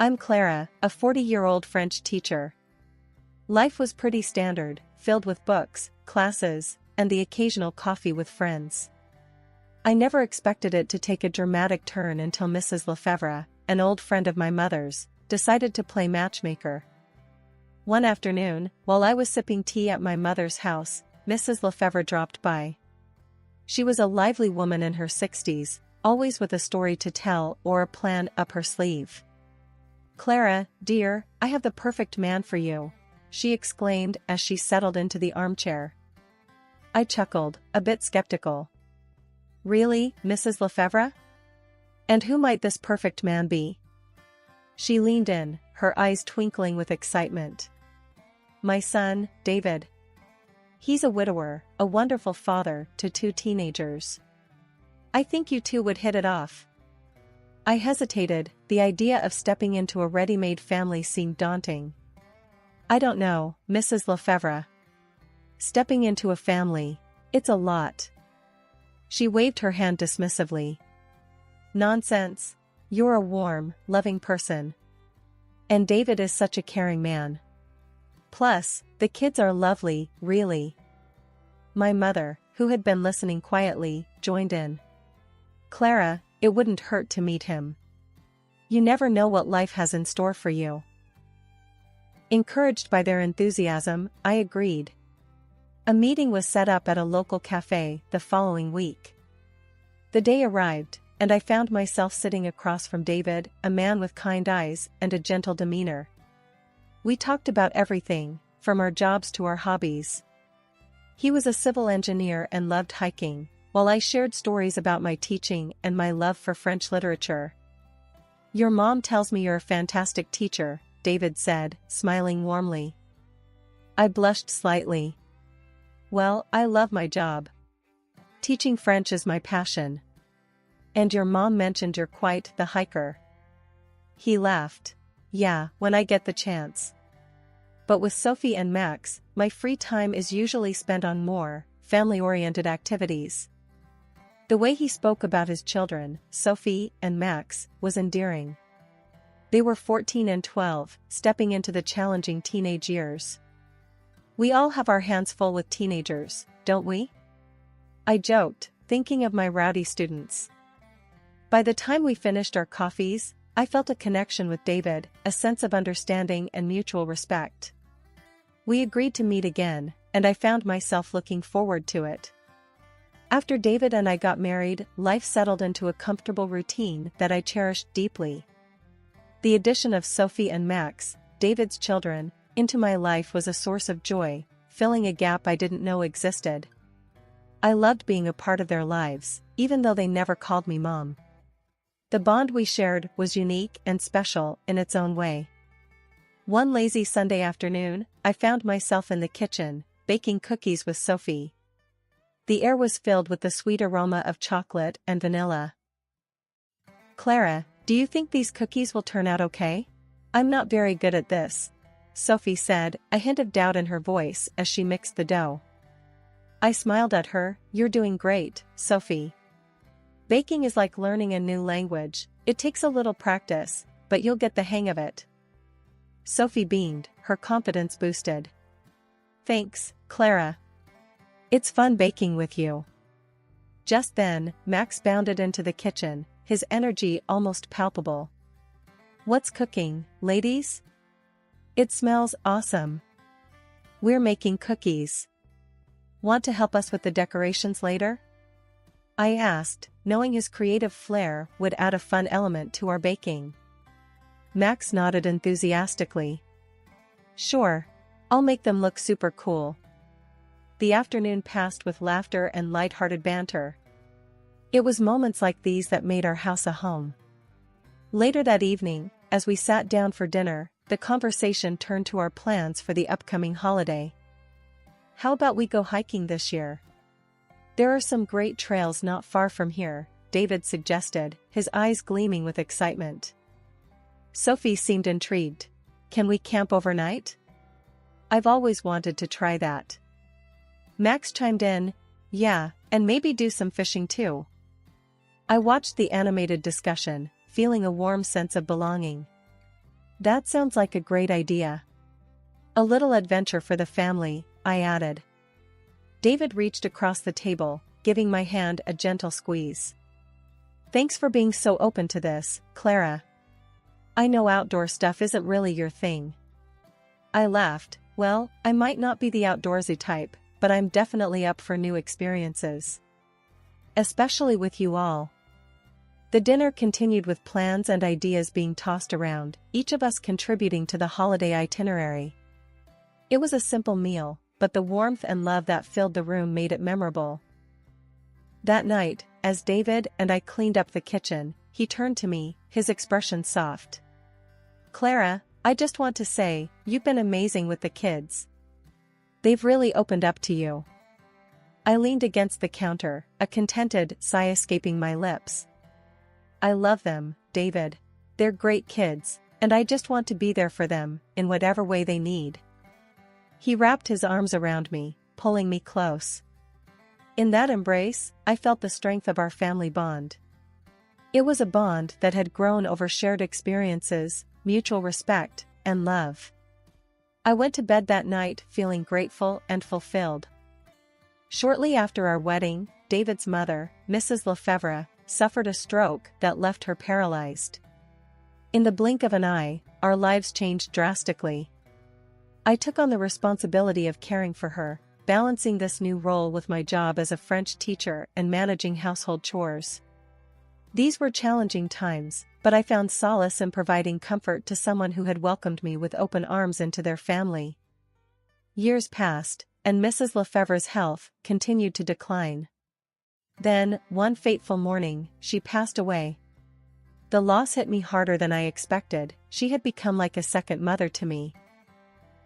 I'm Clara, a 40-year-old French teacher. Life was pretty standard, filled with books, classes, and the occasional coffee with friends. I never expected it to take a dramatic turn until Mrs. Lefevre, an old friend of my mother's, decided to play matchmaker. One afternoon, while I was sipping tea at my mother's house, Mrs. Lefevre dropped by. She was a lively woman in her 60s, always with a story to tell or a plan up her sleeve. "Clara, dear, I have the perfect man for you," she exclaimed as she settled into the armchair. I chuckled, a bit skeptical. "Really, Mrs. Lefevre? And who might this perfect man be?" She leaned in, her eyes twinkling with excitement. "My son, David. He's a widower, a wonderful father to 2 teenagers. I think you two would hit it off." I hesitated, the idea of stepping into a ready-made family seemed daunting. "I don't know, Mrs. Lefevre. Stepping into a family, it's a lot." She waved her hand dismissively. "Nonsense. You're a warm, loving person. And David is such a caring man. Plus, the kids are lovely, really." My mother, who had been listening quietly, joined in. "Clara, it wouldn't hurt to meet him. You never know what life has in store for you." Encouraged by their enthusiasm, I agreed. A meeting was set up at a local cafe the following week. The day arrived, and I found myself sitting across from David, a man with kind eyes and a gentle demeanor. We talked about everything, from our jobs to our hobbies. He was a civil engineer and loved hiking, while I shared stories about my teaching and my love for French literature. "Your mom tells me you're a fantastic teacher," David said, smiling warmly. I blushed slightly. "Well, I love my job. Teaching French is my passion." "And your mom mentioned you're quite the hiker." He laughed. "Yeah, when I get the chance. But with Sophie and Max, my free time is usually spent on more family-oriented activities." The way he spoke about his children, Sophie and Max, was endearing. They were 14 and 12, stepping into the challenging teenage years. "We all have our hands full with teenagers, don't we?" I joked, thinking of my rowdy students. By the time we finished our coffees, I felt a connection with David, a sense of understanding and mutual respect. We agreed to meet again, and I found myself looking forward to it. After David and I got married, life settled into a comfortable routine that I cherished deeply. The addition of Sophie and Max, David's children, into my life was a source of joy, filling a gap I didn't know existed. I loved being a part of their lives, even though they never called me mom. The bond we shared was unique and special in its own way. One lazy Sunday afternoon, I found myself in the kitchen, baking cookies with Sophie. The air was filled with the sweet aroma of chocolate and vanilla. "Clara, do you think these cookies will turn out okay?" "I'm not very good at this," Sophie said, a hint of doubt in her voice as she mixed the dough. I smiled at her. "You're doing great, Sophie. Baking is like learning a new language, it takes a little practice, but you'll get the hang of it." Sophie beamed, her confidence boosted. "Thanks, Clara. It's fun baking with you." Just then, Max bounded into the kitchen, his energy almost palpable. "What's cooking, ladies? It smells awesome." "We're making cookies. Want to help us with the decorations later?" I asked, knowing his creative flair would add a fun element to our baking. Max nodded enthusiastically. "Sure. I'll make them look super cool." The afternoon passed with laughter and light-hearted banter. It was moments like these that made our house a home. Later that evening, as we sat down for dinner, the conversation turned to our plans for the upcoming holiday. "How about we go hiking this year? There are some great trails not far from here," David suggested, his eyes gleaming with excitement. Sophie seemed intrigued. "Can we camp overnight? I've always wanted to try that." Max chimed in, "Yeah, and maybe do some fishing too." I watched the animated discussion, feeling a warm sense of belonging. That sounds like a great idea. A little adventure for the family, I added. David reached across the table, giving my hand a gentle squeeze. Thanks for being so open to this, Clara. I know outdoor stuff isn't really your thing. I laughed. Well, I might not be the outdoorsy type, but I'm definitely up for new experiences. Especially with you all. The dinner continued with plans and ideas being tossed around, each of us contributing to the holiday itinerary. It was a simple meal, but the warmth and love that filled the room made it memorable. That night, as David and I cleaned up the kitchen, he turned to me, his expression soft. Clara, I just want to say, you've been amazing with the kids. They've really opened up to you. I leaned against the counter, a contented sigh escaping my lips. I love them, David. They're great kids, and I just want to be there for them, in whatever way they need. He wrapped his arms around me, pulling me close. In that embrace, I felt the strength of our family bond. It was a bond that had grown over shared experiences, mutual respect, and love. I went to bed that night feeling grateful and fulfilled. Shortly after our wedding, David's mother, Mrs. Lefevre, suffered a stroke that left her paralyzed. In the blink of an eye, our lives changed drastically. I took on the responsibility of caring for her, balancing this new role with my job as a French teacher and managing household chores. These were challenging times, but I found solace in providing comfort to someone who had welcomed me with open arms into their family. Years passed, and Mrs. Lefevre's health continued to decline. Then, one fateful morning, she passed away. The loss hit me harder than I expected. She had become like a second mother to me.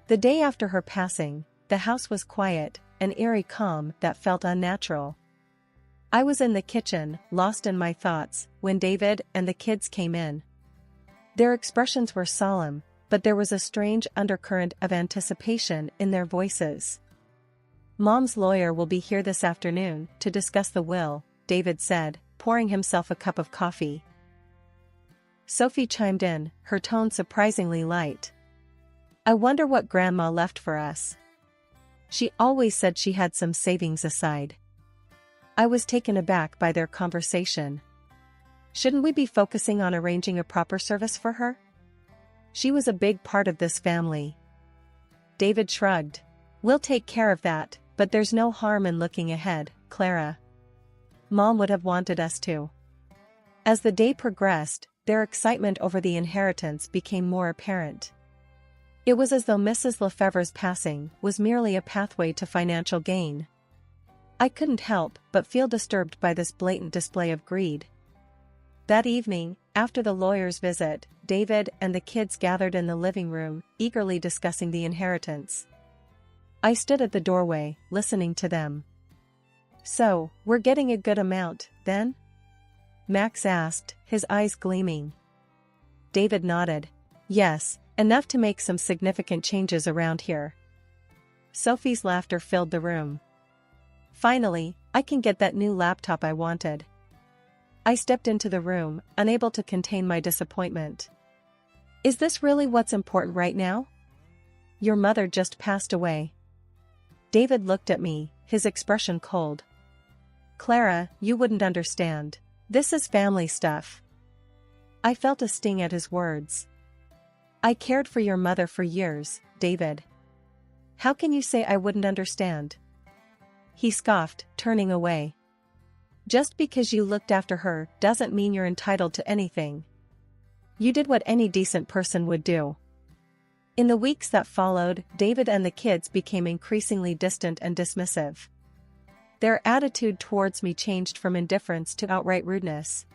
The day after her passing, the house was quiet, an eerie calm that felt unnatural. I was in the kitchen, lost in my thoughts, when David and the kids came in. Their expressions were solemn, but there was a strange undercurrent of anticipation in their voices. Mom's lawyer will be here this afternoon to discuss the will, David said, pouring himself a cup of coffee. Sophie chimed in, her tone surprisingly light. I wonder what Grandma left for us. She always said she had some savings aside. I was taken aback by their conversation. Shouldn't we be focusing on arranging a proper service for her? She was a big part of this family. David shrugged. We'll take care of that, but there's no harm in looking ahead, Clara. Mom would have wanted us to. As the day progressed, their excitement over the inheritance became more apparent. It was as though Mrs. Lefevre's passing was merely a pathway to financial gain. I couldn't help but feel disturbed by this blatant display of greed. That evening, after the lawyer's visit, David and the kids gathered in the living room, eagerly discussing the inheritance. I stood at the doorway, listening to them. So, we're getting a good amount, then? Max asked, his eyes gleaming. David nodded. Yes, enough to make some significant changes around here. Sophie's laughter filled the room. Finally, I can get that new laptop I wanted. I stepped into the room, unable to contain my disappointment. Is this really what's important right now? Your mother just passed away. David looked at me, his expression cold. Clara, you wouldn't understand. This is family stuff. I felt a sting at his words. I cared for your mother for years, David. How can you say I wouldn't understand? He scoffed, turning away. Just because you looked after her doesn't mean you're entitled to anything. You did what any decent person would do. In the weeks that followed, David and the kids became increasingly distant and dismissive. Their attitude towards me changed from indifference to outright rudeness.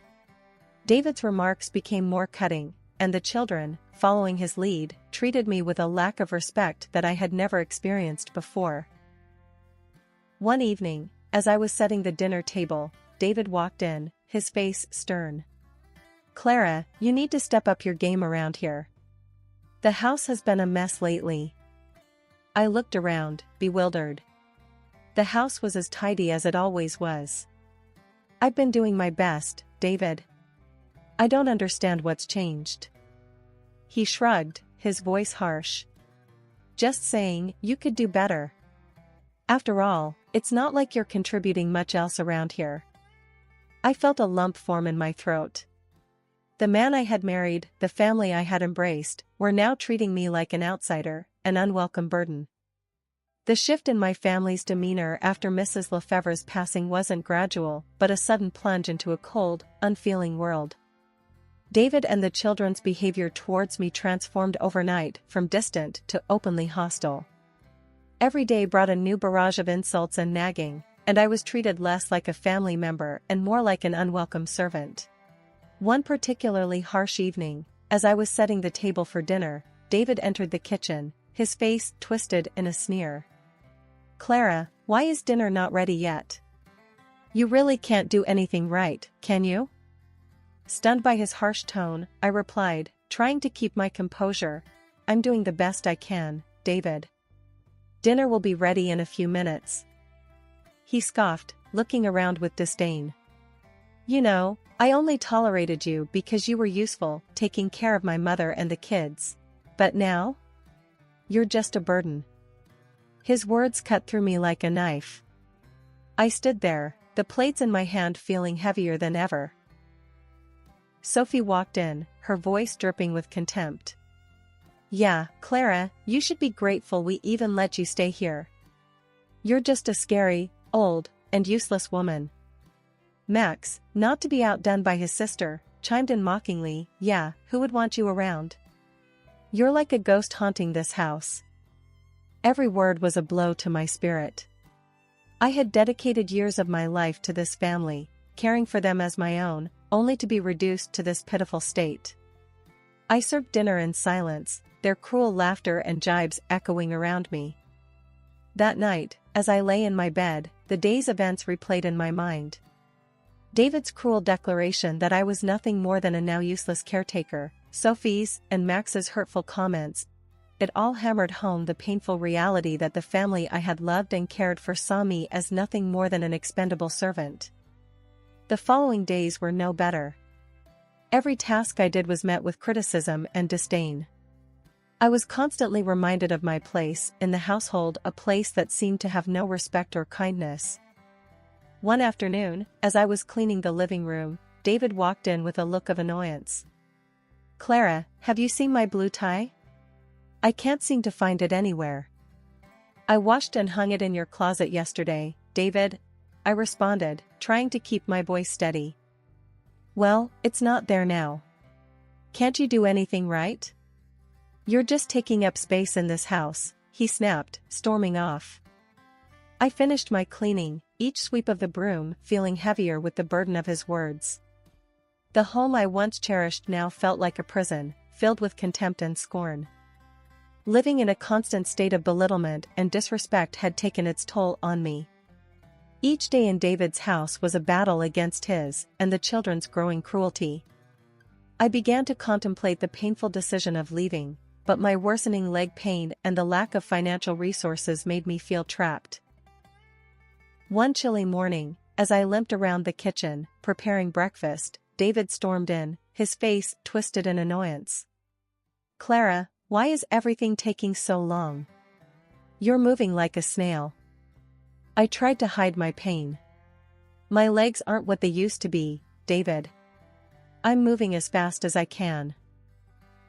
David's remarks became more cutting, and the children, following his lead, treated me with a lack of respect that I had never experienced before. One evening, as I was setting the dinner table, David walked in, his face stern. Clara, you need to step up your game around here. The house has been a mess lately. I looked around, bewildered. The house was as tidy as it always was. I've been doing my best, David. I don't understand what's changed. He shrugged, his voice harsh. Just saying, you could do better. After all, it's not like you're contributing much else around here. I felt a lump form in my throat. The man I had married, the family I had embraced, were now treating me like an outsider, an unwelcome burden. The shift in my family's demeanor after Mrs. Lefevre's passing wasn't gradual, but a sudden plunge into a cold, unfeeling world. David and the children's behavior towards me transformed overnight from distant to openly hostile. Every day brought a new barrage of insults and nagging, and I was treated less like a family member and more like an unwelcome servant. One particularly harsh evening, as I was setting the table for dinner, David entered the kitchen, his face twisted in a sneer. "Clara, why is dinner not ready yet? You really can't do anything right, can you?" Stunned by his harsh tone, I replied, trying to keep my composure, "I'm doing the best I can, David. Dinner will be ready in a few minutes." He scoffed, looking around with disdain. "You know, I only tolerated you because you were useful, taking care of my mother and the kids. But now? You're just a burden." His words cut through me like a knife. I stood there, the plates in my hand feeling heavier than ever. Sophie walked in, her voice dripping with contempt. "Yeah, Clara, you should be grateful we even let you stay here. You're just a scary, old, and useless woman." Max, not to be outdone by his sister, chimed in mockingly, "Yeah, who would want you around? You're like a ghost haunting this house." Every word was a blow to my spirit. I had dedicated years of my life to this family, caring for them as my own, only to be reduced to this pitiful state. I served dinner in silence, their cruel laughter and jibes echoing around me. That night, as I lay in my bed, the day's events replayed in my mind. David's cruel declaration that I was nothing more than a now useless caretaker, Sophie's and Max's hurtful comments, it all hammered home the painful reality that the family I had loved and cared for saw me as nothing more than an expendable servant. The following days were no better. Every task I did was met with criticism and disdain. I was constantly reminded of my place in the household, a place that seemed to have no respect or kindness. One afternoon, as I was cleaning the living room, David walked in with a look of annoyance. "Clara, have you seen my blue tie? I can't seem to find it anywhere." "I washed and hung it in your closet yesterday, David," I responded, trying to keep my voice steady. "Well, it's not there now. Can't you do anything right? You're just taking up space in this house," he snapped, storming off. I finished my cleaning, each sweep of the broom feeling heavier with the burden of his words. The home I once cherished now felt like a prison, filled with contempt and scorn. Living in a constant state of belittlement and disrespect had taken its toll on me. Each day in David's house was a battle against his and the children's growing cruelty. I began to contemplate the painful decision of leaving, but my worsening leg pain and the lack of financial resources made me feel trapped. One chilly morning, as I limped around the kitchen, preparing breakfast, David stormed in, his face twisted in annoyance. "Clara, why is everything taking so long? You're moving like a snail." I tried to hide my pain. "My legs aren't what they used to be, David. I'm moving as fast as I can."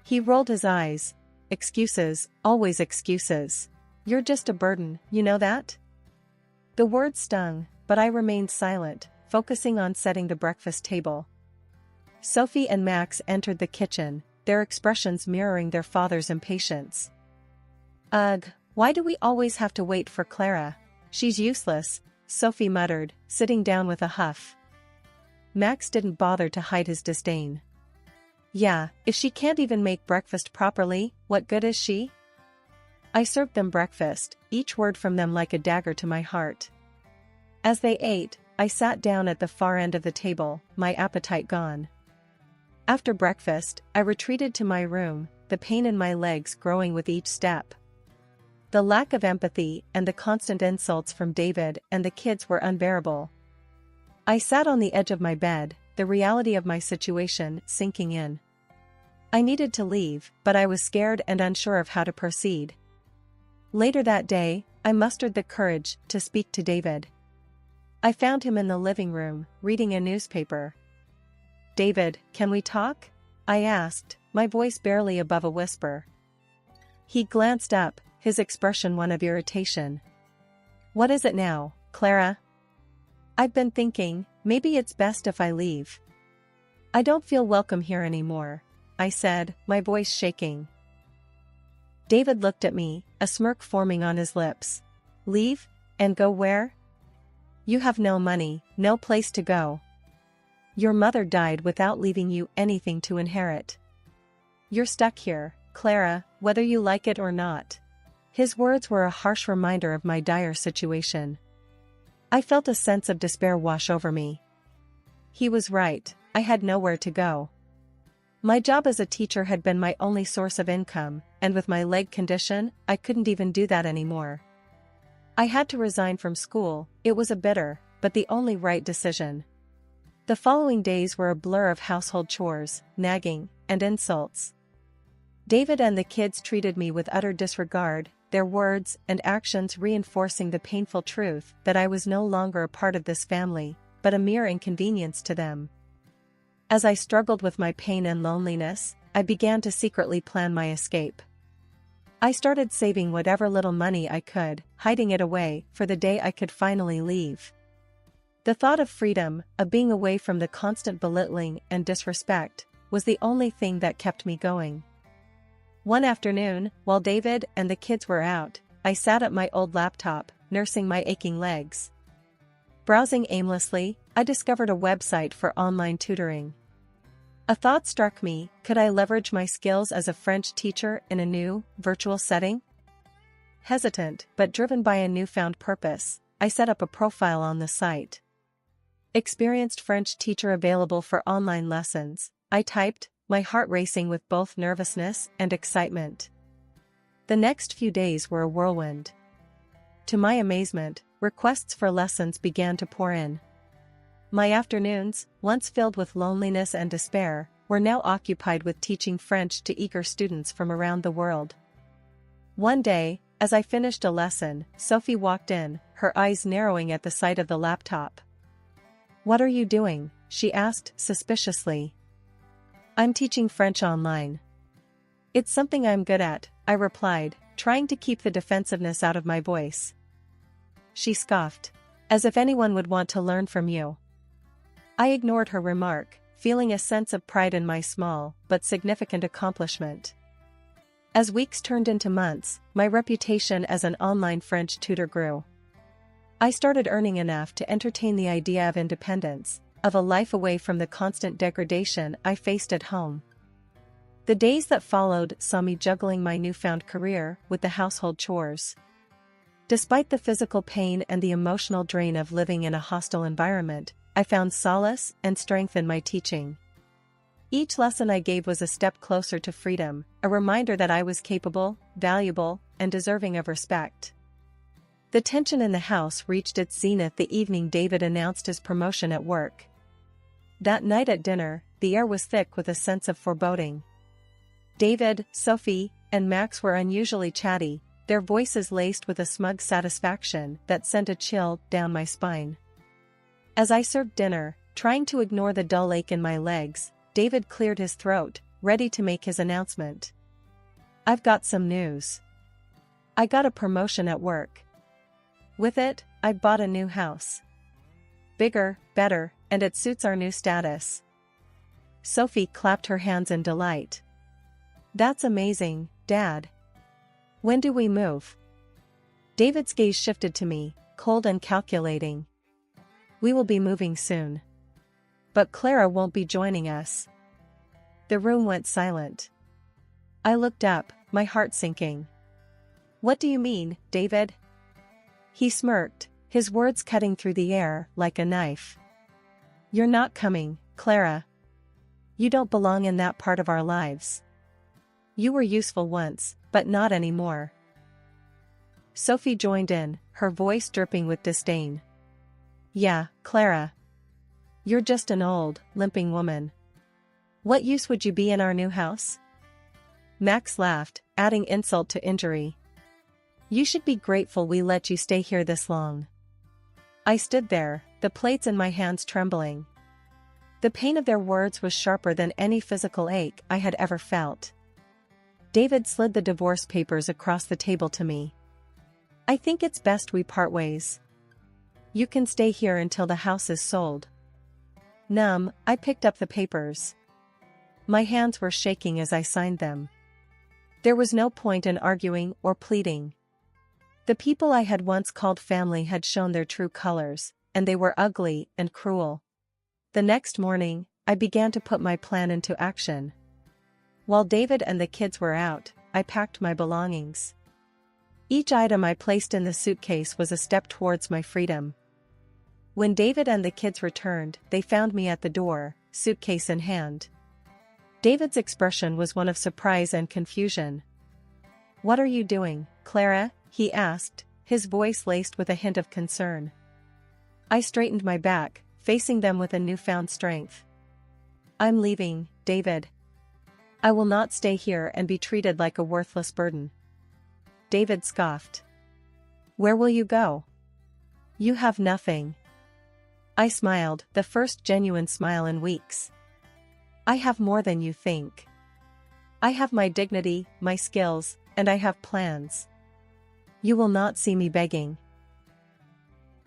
He rolled his eyes. "Excuses, always excuses. You're just a burden, you know that?" The words stung, but I remained silent, focusing on setting the breakfast table. Sophie and Max entered the kitchen, their expressions mirroring their father's impatience. "Ugh, why do we always have to wait for Clara? She's useless," Sophie muttered, sitting down with a huff. Max didn't bother to hide his disdain. "Yeah, if she can't even make breakfast properly, what good is she?" I served them breakfast, each word from them like a dagger to my heart. As they ate, I sat down at the far end of the table, my appetite gone. After breakfast, I retreated to my room, the pain in my legs growing with each step. The lack of empathy and the constant insults from David and the kids were unbearable. I sat on the edge of my bed, the reality of my situation sinking in. I needed to leave, but I was scared and unsure of how to proceed. Later that day, I mustered the courage to speak to David. I found him in the living room, reading a newspaper. "David, can we talk?" I asked, my voice barely above a whisper. He glanced up, his expression one of irritation. "What is it now, Clara?" "I've been thinking, maybe it's best if I leave. I don't feel welcome here anymore," I said, my voice shaking. David looked at me, a smirk forming on his lips. "Leave? And go where? You have no money, no place to go. Your mother died without leaving you anything to inherit. You're stuck here, Clara, whether you like it or not." His words were a harsh reminder of my dire situation. I felt a sense of despair wash over me. He was right, I had nowhere to go. My job as a teacher had been my only source of income, and with my leg condition, I couldn't even do that anymore. I had to resign from school. It was a bitter, but the only right decision. The following days were a blur of household chores, nagging, and insults. David and the kids treated me with utter disregard, their words and actions reinforcing the painful truth that I was no longer a part of this family, but a mere inconvenience to them. As I struggled with my pain and loneliness, I began to secretly plan my escape. I started saving whatever little money I could, hiding it away for the day I could finally leave. The thought of freedom, of being away from the constant belittling and disrespect, was the only thing that kept me going. One afternoon, while David and the kids were out, I sat at my old laptop, nursing my aching legs. Browsing aimlessly, I discovered a website for online tutoring. A thought struck me: could I leverage my skills as a French teacher in a new, virtual setting? Hesitant, but driven by a newfound purpose, I set up a profile on the site. "Experienced French teacher available for online lessons," I typed, my heart racing with both nervousness and excitement. The next few days were a whirlwind. To my amazement, requests for lessons began to pour in. My afternoons, once filled with loneliness and despair, were now occupied with teaching French to eager students from around the world. One day, as I finished a lesson, Sophie walked in, her eyes narrowing at the sight of the laptop. "What are you doing?" she asked suspiciously. "I'm teaching French online." "It's something I'm good at," I replied, trying to keep the defensiveness out of my voice. She scoffed. "As if anyone would want to learn from you." I ignored her remark, feeling a sense of pride in my small but significant accomplishment. As weeks turned into months, my reputation as an online French tutor grew. I started earning enough to entertain the idea of independence, of a life away from the constant degradation I faced at home. The days that followed saw me juggling my newfound career with the household chores. Despite the physical pain and the emotional drain of living in a hostile environment, I found solace and strength in my teaching. Each lesson I gave was a step closer to freedom, a reminder that I was capable, valuable, and deserving of respect. The tension in the house reached its zenith the evening David announced his promotion at work. That night at dinner, the air was thick with a sense of foreboding. David, Sophie, and Max were unusually chatty, their voices laced with a smug satisfaction that sent a chill down my spine. As I served dinner, trying to ignore the dull ache in my legs, David cleared his throat, ready to make his announcement. "I've got some news. I got a promotion at work. With it, I bought a new house. Bigger, better, and it suits our new status." Sophie clapped her hands in delight. "That's amazing, Dad. When do we move?" David's gaze shifted to me, cold and calculating. "We will be moving soon. But Clara won't be joining us." The room went silent. I looked up, my heart sinking. "What do you mean, David?" He smirked, his words cutting through the air like a knife. "You're not coming, Clara. You don't belong in that part of our lives. You were useful once, but not anymore." Sophie joined in, her voice dripping with disdain. "Yeah, Clara. You're just an old, limping woman. What use would you be in our new house?" Max laughed, adding insult to injury. You should be grateful we let you stay here this long. I stood there, the plates in my hands trembling. The pain of their words was sharper than any physical ache I had ever felt. David slid the divorce papers across the table to me. I think it's best we part ways. You can stay here until the house is sold. Numb, I picked up the papers. My hands were shaking as I signed them. There was no point in arguing or pleading. The people I had once called family had shown their true colors, and they were ugly and cruel. The next morning, I began to put my plan into action. While David and the kids were out, I packed my belongings. Each item I placed in the suitcase was a step towards my freedom. When David and the kids returned, they found me at the door, suitcase in hand. David's expression was one of surprise and confusion. "What are you doing, Clara?" he asked, his voice laced with a hint of concern. I straightened my back, facing them with a newfound strength. "I'm leaving, David. I will not stay here and be treated like a worthless burden." David scoffed. "Where will you go? You have nothing." I smiled, the first genuine smile in weeks. "I have more than you think. I have my dignity, my skills, and I have plans. You will not see me begging."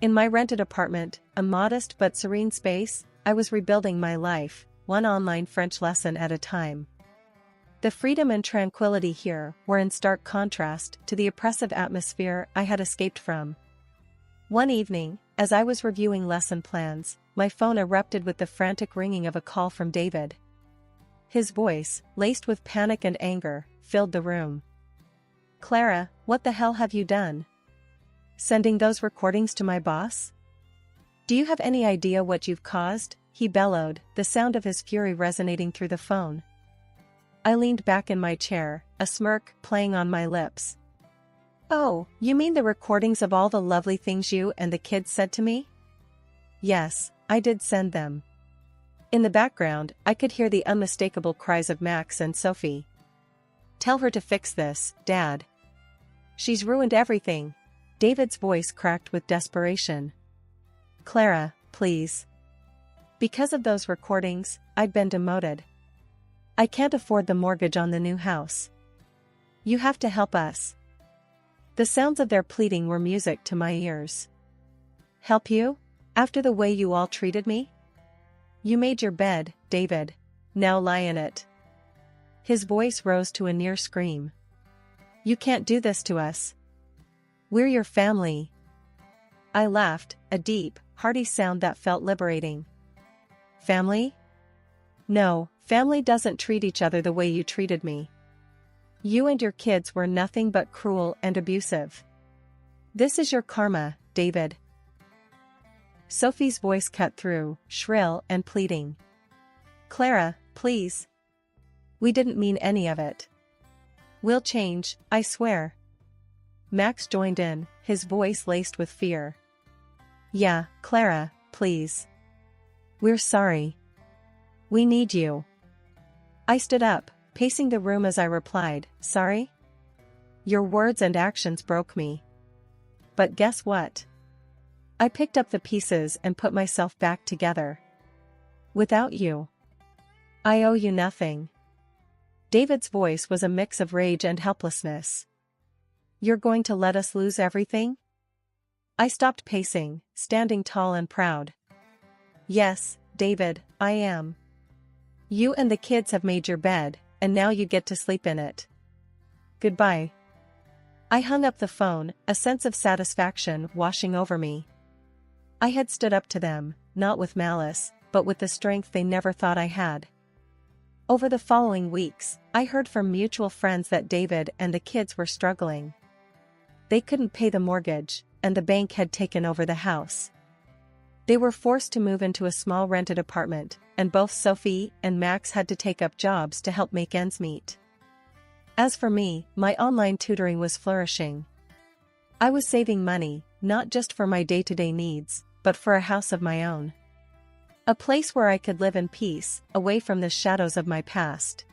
In my rented apartment, a modest but serene space, I was rebuilding my life, one online French lesson at a time. The freedom and tranquility here were in stark contrast to the oppressive atmosphere I had escaped from. One evening, as I was reviewing lesson plans, my phone erupted with the frantic ringing of a call from David. His voice, laced with panic and anger, filled the room. "Clara, what the hell have you done? Sending those recordings to my boss? Do you have any idea what you've caused?" he bellowed, the sound of his fury resonating through the phone. I leaned back in my chair, a smirk playing on my lips. "Oh, you mean the recordings of all the lovely things you and the kids said to me?" Yes, I did send them. In the background, I could hear the unmistakable cries of Max and Sophie. "Tell her to fix this, Dad. She's ruined everything." David's voice cracked with desperation. "Clara, please. Because of those recordings, I'd been demoted. I can't afford the mortgage on the new house. You have to help us." The sounds of their pleading were music to my ears. "Help you? After the way you all treated me? You made your bed, David. Now lie in it." His voice rose to a near scream. "You can't do this to us. We're your family." I laughed, a deep, hearty sound that felt liberating. "Family? No, family doesn't treat each other the way you treated me. You and your kids were nothing but cruel and abusive. This is your karma, David." Sophie's voice cut through, shrill and pleading. "Clara, please. We didn't mean any of it. We'll change, I swear." Max joined in, his voice laced with fear. "Yeah, Clara, please. We're sorry. We need you." I stood up, pacing the room as I replied, "Sorry? Your words and actions broke me. But guess what? I picked up the pieces and put myself back together. Without you, I owe you nothing." David's voice was a mix of rage and helplessness. "You're going to let us lose everything?" I stopped pacing, standing tall and proud. "Yes, David, I am. You and the kids have made your bed, and now you get to sleep in it. Goodbye." I hung up the phone, a sense of satisfaction washing over me. I had stood up to them, not with malice, but with the strength they never thought I had. Over the following weeks, I heard from mutual friends that David and the kids were struggling. They couldn't pay the mortgage, and the bank had taken over the house. They were forced to move into a small rented apartment, and both Sophie and Max had to take up jobs to help make ends meet. As for me, my online tutoring was flourishing. I was saving money, not just for my day-to-day needs, but for a house of my own. A place where I could live in peace, away from the shadows of my past.